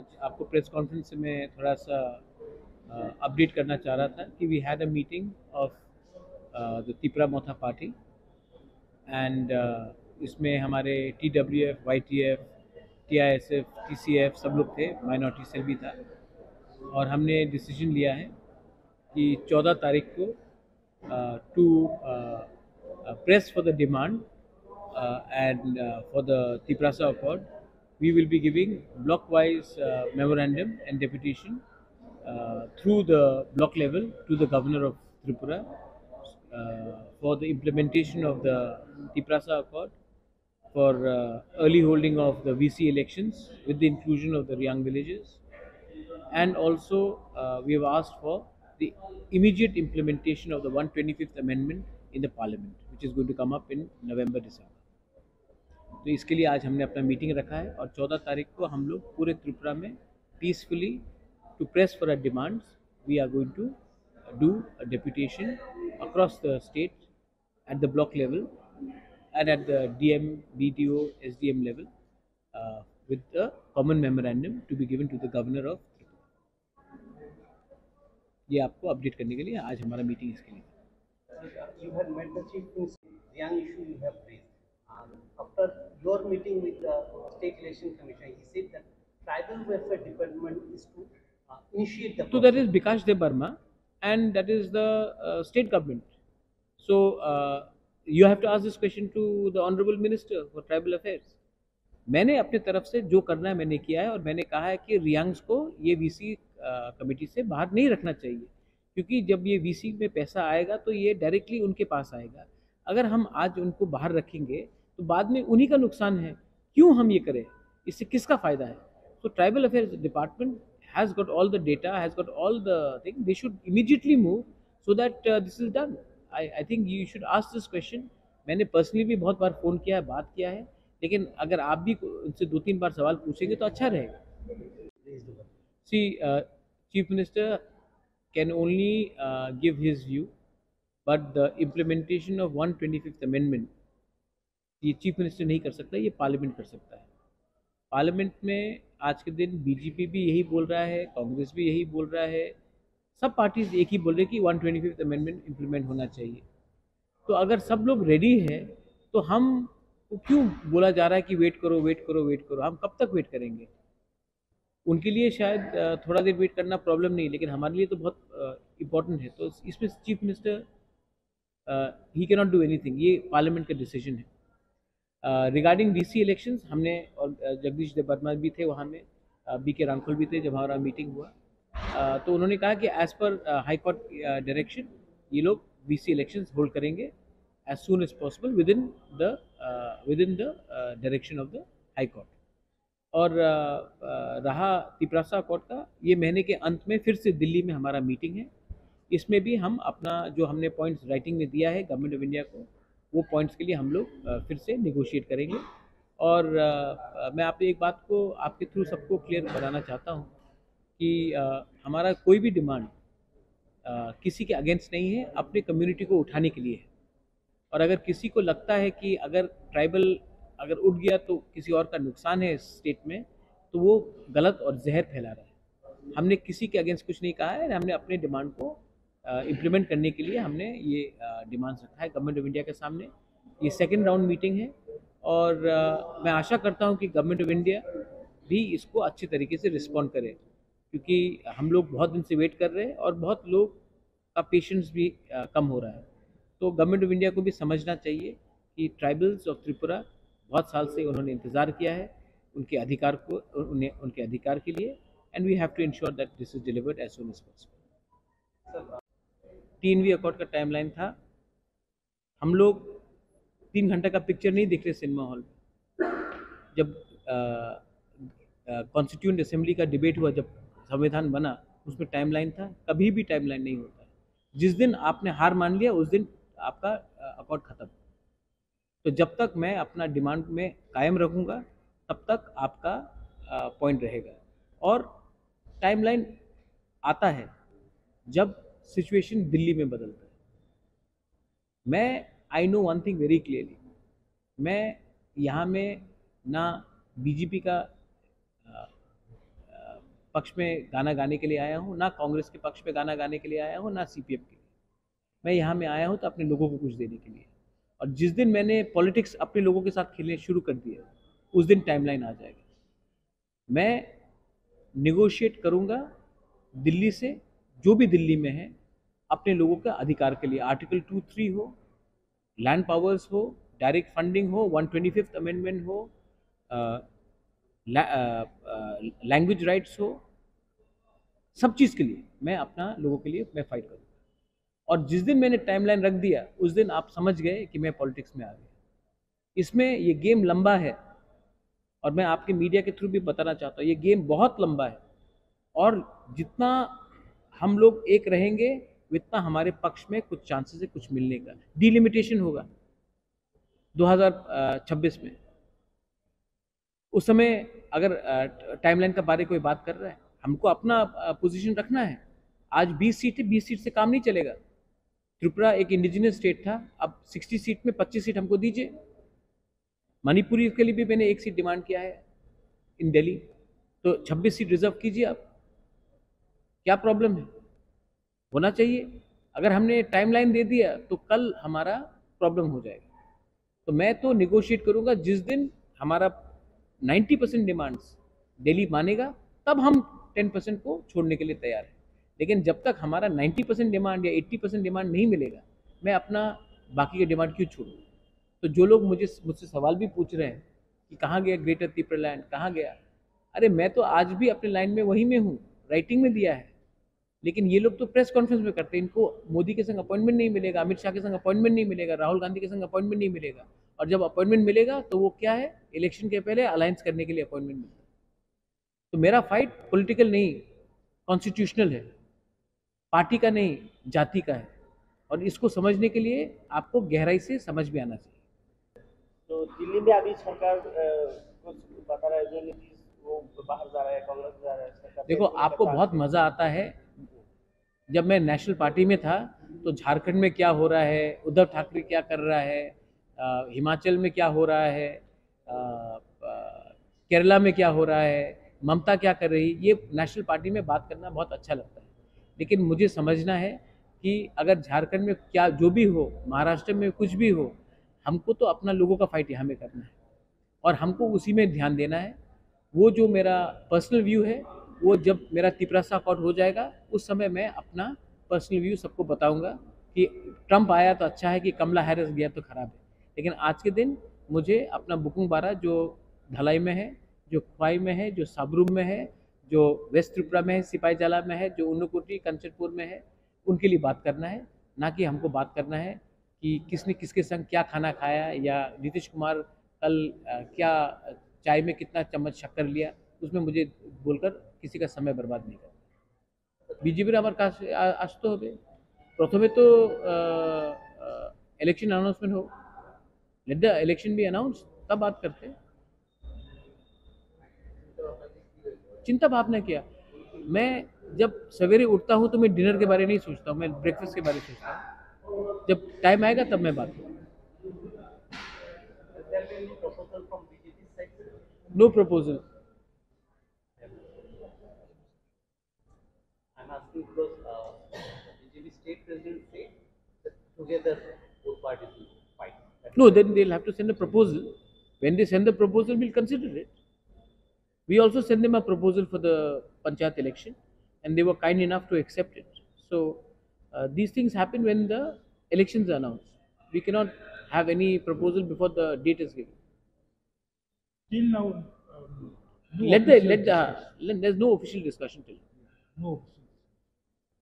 आज आपको press conference में थोड़ा सा अपडेट करना चाह रहा था कि we had a meeting of the Tipra Motha party and इसमें हमारे TWF, YTF, TISF, TCF सब लोग थे, माइनॉरिटी सेल भी था। और हमने डिसीजन लिया है कि 14 तारीख को to press for the demand and for the Tiprasa Accord, we will be giving block-wise memorandum and deputation through the block level to the Governor of Tripura for the implementation of the Tiprasa Accord, for early holding of the VC elections with the inclusion of the young villages, and also we have asked for the immediate implementation of the 125th amendment in the parliament, which is going to come up in November December. तो इसके लिए आज हमने अपना meeting रखा है और 14 तारीख को हम लोग पूरे त्रिपुरा में peacefully to press for our demands we are going to do a deputation across the state at the block level and at the DM, BDO, SDM level with a common memorandum to be given to the governor of Tripura. ये आपको update करने के लिए आज हमारा meeting इसके लिए। You had met the chief minister. The young issue you have raised. After your meeting with the State Election Commission, he said that Tribal Welfare Department is to initiate the process. So that is Bikash Dev Burma and that is the state government. So you have to ask this question to the Honorable Minister for Tribal Affairs. मैंने अपने तरफ से जो करना है मैंने किया है और मैंने कहा है कि रियांग्स को ये VC कमेटी से बाहर नहीं रखना चाहिए, क्योंकि जब ये VC में पैसा आएगा तो ये डायरेक्टली उनके पास आएगा। अगर हम आज उनको बाहर रखेंगे तो बाद में उन्हीं का नुकसान है। क्यों हम ये करें? इससे किसका फ़ायदा है? तो tribal affairs department has got all the data, has got all the thing, they should immediately move so that this is done. I think you should ask this question. मैंने पर्सनली भी बहुत बार फ़ोन किया है, बात किया है, लेकिन अगर आप भी उनसे 2-3 बार सवाल पूछेंगे तो अच्छा रहेगा। See chief minister can only give his view, but the implementation of 125th amendment ये चीफ मिनिस्टर नहीं कर सकता, ये पार्लियामेंट कर सकता है। पार्लियामेंट में आज के दिन BJP भी यही बोल रहा है, कांग्रेस भी यही बोल रहा है, सब पार्टीज एक ही बोल रहे हैं कि 125th अमेंडमेंट इम्प्लीमेंट होना चाहिए। तो अगर सब लोग रेडी है तो हम क्यों बोला जा रहा है कि वेट करो वेट करो वेट करो? हम कब तक वेट करेंगे? उनके लिए शायद थोड़ा देर वेट करना प्रॉब्लम नहीं, लेकिन हमारे लिए तो बहुत इम्पोर्टेंट है। तो इसमें chief minister he can not do anything, ये पार्लियामेंट का डिसीजन है। रिगार्डिंग VC इलेक्शंस हमने, और जगदीश देव वर्मा भी थे वहाँ में, BK रांखल भी थे जब हमारा मीटिंग हुआ, तो उन्होंने कहा कि as per high court direction ये लोग VC इलेक्शंस होल्ड करेंगे as soon as possible within the direction of the High Court. और रहा तिपरासा कोर्ट का, ये महीने के अंत में फिर से दिल्ली में हमारा मीटिंग है। इसमें भी हम अपना जो हमने पॉइंट्स राइटिंग में दिया है गवर्नमेंट ऑफ इंडिया को, वो पॉइंट्स के लिए हम लोग फिर से निगोशिएट करेंगे। और मैं आप एक बात को आपके थ्रू सबको क्लियर कराना चाहता हूँ कि हमारा कोई भी डिमांड किसी के अगेंस्ट नहीं है, अपने कम्युनिटी को उठाने के लिए है। और अगर किसी को लगता है कि अगर ट्राइबल अगर उठ गया तो किसी और का नुकसान है इस स्टेट में, तो वो गलत और जहर फैला रहा है। हमने किसी के अगेंस्ट कुछ नहीं कहा है, हमने अपने डिमांड को इम्प्लीमेंट करने के लिए हमने ये डिमांड्स रखा है गवर्नमेंट ऑफ इंडिया के सामने। ये सेकेंड राउंड मीटिंग है और मैं आशा करता हूँ कि गवर्नमेंट ऑफ इंडिया भी इसको अच्छे तरीके से रिस्पॉन्ड करे, क्योंकि हम लोग बहुत दिन से वेट कर रहे हैं और बहुत लोग का पेशेंस भी कम हो रहा है। तो गवर्नमेंट ऑफ इंडिया को भी समझना चाहिए कि ट्राइबल्स ऑफ त्रिपुरा बहुत साल से उन्होंने इंतज़ार किया है उनके अधिकार को, उनके अधिकार के लिए, and we have to ensure that this is delivered as soon as possible. 3वीं अकॉर्ड का टाइमलाइन था। हम लोग 3 घंटे का पिक्चर नहीं देख रहे सिनेमा हॉल में। जब कॉन्स्टिट्यूएंट असेंबली का डिबेट हुआ, जब संविधान बना, उसमें टाइमलाइन था। कभी भी टाइमलाइन नहीं होता है। जिस दिन आपने हार मान लिया उस दिन आपका अकॉर्ड खत्म। तो जब तक मैं अपना डिमांड में कायम रखूँगा तब तक आपका पॉइंट रहेगा। और टाइमलाइन आता है जब सिचुएशन दिल्ली में बदलता है। मैं I know one thing very clearly, मैं यहाँ में ना BJP का पक्ष में गाना गाने के लिए आया हूँ, ना कांग्रेस के पक्ष में गाना गाने के लिए आया हूँ, ना सीपीएम के लिए। मैं यहाँ में आया हूँ तो अपने लोगों को कुछ देने के लिए। और जिस दिन मैंने पॉलिटिक्स अपने लोगों के साथ खेलने शुरू कर दिया, उस दिन टाइमलाइन आ जाएगा। मैं निगोशिएट करूँगा दिल्ली से, जो भी दिल्ली में है, अपने लोगों का अधिकार के लिए। आर्टिकल 2-3 हो, लैंड पावर्स हो, डायरेक्ट फंडिंग हो, 125th अमेंडमेंट हो, लैंग्वेज राइट्स हो, सब चीज़ के लिए मैं अपना लोगों के लिए मैं फाइट करूँगा। और जिस दिन मैंने टाइमलाइन रख दिया, उस दिन आप समझ गए कि मैं पॉलिटिक्स में आ गया। इसमें ये गेम लंबा है, और मैं आपके मीडिया के थ्रू भी बताना चाहता हूँ, ये गेम बहुत लंबा है। और जितना हम लोग एक रहेंगे, उतना हमारे पक्ष में कुछ चांसेस है कुछ मिलने का। डिलिमिटेशन होगा 2026 में। उस समय अगर टाइमलाइन के बारे कोई बात कर रहा है, हमको अपना पोजीशन रखना है। आज 20 सीट है, 20 सीट से काम नहीं चलेगा। त्रिपुरा एक इंडिजिनस स्टेट था, अब 60 सीट में 25 सीट हमको दीजिए। मणिपुरी के लिए भी मैंने 1 सीट डिमांड किया है इन दिल्ली, तो 26 सीट रिजर्व कीजिए आप। क्या प्रॉब्लम है? होना चाहिए। अगर हमने टाइमलाइन दे दिया तो कल हमारा प्रॉब्लम हो जाएगा। तो मैं तो निगोशिएट करूंगा, जिस दिन हमारा 90% डिमांड्स दिल्ली मानेगा, तब हम 10% को छोड़ने के लिए तैयार हैं। लेकिन जब तक हमारा 90% डिमांड या 80% डिमांड नहीं मिलेगा, मैं अपना बाकी के डिमांड क्यों छोड़ूँ? तो जो लोग मुझसे सवाल भी पूछ रहे हैं कि कहाँ गया ग्रेटर त्रिपुरा लैंड, कहाँ गया? अरे मैं तो आज भी अपने लाइन में वहीं में हूँ, राइटिंग में दिया है। लेकिन ये लोग तो प्रेस कॉन्फ्रेंस में करते हैं, इनको मोदी के संग अपॉइंटमेंट नहीं मिलेगा, अमित शाह के संग अपॉइंटमेंट नहीं मिलेगा, राहुल गांधी के संग अपॉइंटमेंट नहीं मिलेगा। और जब अपॉइंटमेंट मिलेगा तो वो क्या है, इलेक्शन के पहले अलायंस करने के लिए अपॉइंटमेंट मिलता है। तो मेरा फाइट पॉलिटिकल नहीं, कॉन्स्टिट्यूशनल है, पार्टी का नहीं, जाति का है। और इसको समझने के लिए आपको गहराई से समझ में आना चाहिए। तो दिल्ली में अभी सरकार कुछ बता रहा है, जो नीतीश वो बाहर जा रहा है, कांग्रेस जा रहा है सरकार। देखो, आपको बहुत मज़ा आता है। जब मैं नेशनल पार्टी में था तो झारखंड में क्या हो रहा है, उद्धव ठाकरे क्या कर रहा है, हिमाचल में क्या हो रहा है, केरला में क्या हो रहा है, ममता क्या कर रही, ये नेशनल पार्टी में बात करना बहुत अच्छा लगता है। लेकिन मुझे समझना है कि अगर झारखंड में क्या जो भी हो, महाराष्ट्र में कुछ भी हो, हमको तो अपना लोगों का फाइट यहाँ में करना है और हमको उसी में ध्यान देना है। वो जो मेरा पर्सनल व्यू है, वो जब मेरा तिपरासा अकॉर्ड हो जाएगा, उस समय मैं अपना पर्सनल व्यू सबको बताऊंगा कि ट्रंप आया तो अच्छा है, कि कमला हैरिस गया तो खराब है। लेकिन आज के दिन मुझे अपना बुकुंग बारा जो ढलाई में है, जो खुआई में है, जो साबरूम में है, जो वेस्ट त्रिपुरा में है, सिपाही जाला में है, जो उन्नकोटी कंचनपुर में है, उनके लिए बात करना है। ना कि हमको बात करना है कि किसने किसके संग क्या खाना खाया, या नीतीश कुमार कल क्या चाय में कितना चम्मच शक्कर लिया, उसमें मुझे बोलकर किसी का समय बर्बाद नहीं करना। बीजेपी আমার কাছে আসতে হবে। প্রথমে তো इलेक्शन अनाउंसमेंट हो, let the election B announce, तब बात करते हैं। चिंता भावना किया, मैं जब सवेरे उठता हूँ तो मैं डिनर के बारे नहीं सोचता हूँ, मैं ब्रेकफास्ट के बारे में सोचता हूँ। जब टाइम आएगा तब मैं बात करूँगा। No proposal. I'm asking because BJP state president said that together both parties will fight. No, then they'll have to send a proposal. When they send the proposal, we'll consider it. We also sent them a proposal for the Panchayat election, and they were kind enough to accept it. So these things happen when the elections are announced. We cannot have any proposal before the date is given. Till now, There's no official discussion till now. no.